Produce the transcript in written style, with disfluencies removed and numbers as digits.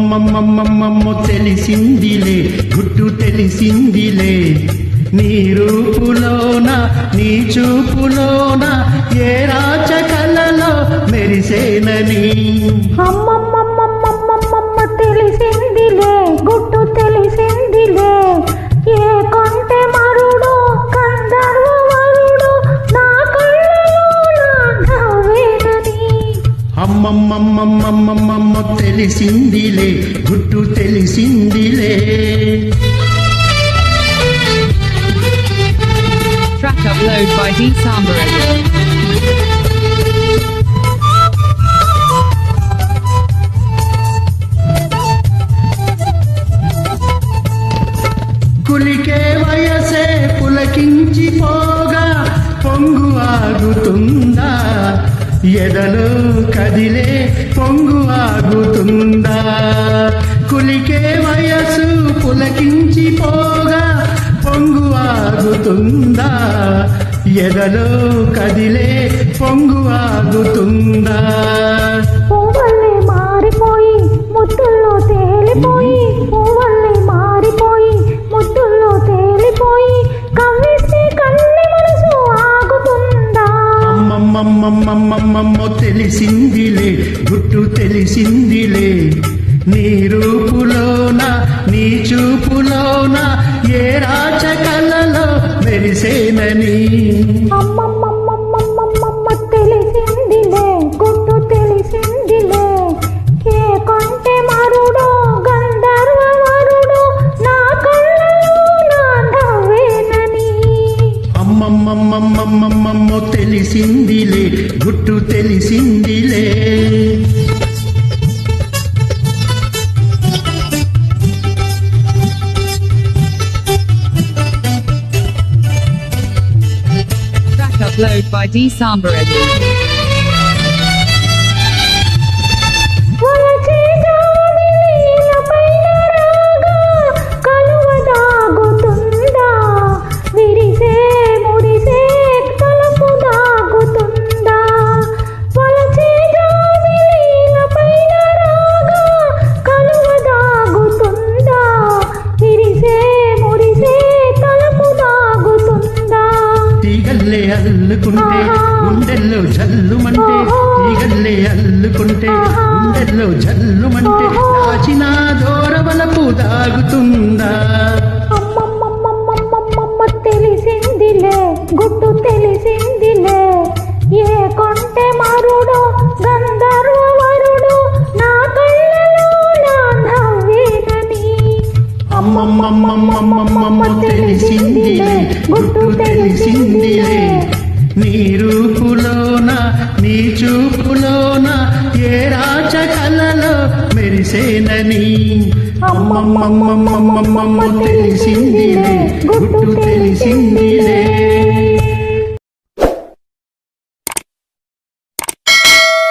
అమ్మమ్మమ్మమ్మమ్మమ్మమ్మో తెలిసిందిలే గుట్టు తెలిసిందిలే నీ రూపులోన నీ చూపులోన ఏ రాచకలలో మెరిసేనని అమ్మమ్మమ్మమ్మమ్మమ్మమ్మ తెలిసిందిలే గుట్టు తెలిసిందిలే ఏ కొంటె మరుడు కందర్వ వరుడు నా కళ్ళలో నవ్వేనని అమ్మమ్మమ్మమ్మమ్మమ్మమ్మో తెలిసిందిలే గుట్టు తెలిసిందిలే. Track upload by D Sambaredddy. కులికే వయసే పులకించిపోగా పొంగు ఆగుతుందా ఎదలో కదిలే పొంగు ఆగుతుందా కులికే వయసు పులకించిపోగా పొంగు ఆగుతుందా ఎదలో కదిలే పొంగు ఆగుతుందా పువ్వుల్ని మారిపోయి ముద్దుల్లో తేలిపోయి పువ్వుల్ని మారిపోయి ముద్దుల్లో తేలిపోయి కవ్విస్తే కన్నె మనసు ఆగుతుందా అమ్మమ్మమ్మమ్మమ్మమ్మమ్మో తెలిసిందిలే గుట్టు తెలిసిందిలే నీ రూపులోన నీ చూపులోన ఏ రాచకలలో మెరిసేనని అమ్మమ్మమ్మమ్మమ్మమ్మ తెలిసిందిలే గుట్టు తెలిసిందిలే ఏ కొంటె మరుడో గంధర్వ వరుడు నా కళ్ళలో నవ్వేనని అమ్మమ్మమ్మమ్మమ్మమ్మమ్మో తెలిసిందిలే గుట్టు తెలిసిందిలే. Track upload by D Sambareddy. వలచే జాబిలి నీలపైన రాగా కలువ దాగుతుందా విరిసే మురిసే తలపు దాగుతుందా వలచే జాబిలి నీలపైన రాగా కలువ దాగుతుందా విరిసే మురిసే తలపు దాగుతుందా తీగల్లే అల్లుకుంటే గుండెల్లో జల్లుమంటే తీగల్లే అల్లుకుంటే గుండెల్లో జల్లుమంటే దాచిన దూరవలపు దాగుతుందా అమ్మమ్మమ్మమ్మమ్మమ్మ తెలిసిందిలే గుట్టు తెలిసిందిలే ఏ కొంటె మరుడు గంధర్వ వరుడు నా కళ్ళలో నవ్వేనని అమ్మమ్మమ్మమ్మమ్మమ్మమ్మో తెలిసిందిలే గుట్టు తెలిసిందిలే నీ రూపులోన నీ చూపులోన ఏ రాచకలలో మెరిసేనని అమ్మమ్మమ్మమ్మమ్మమ్మమ్మో తెలిసిందిలే గుట్టు తెలిసిందిలే.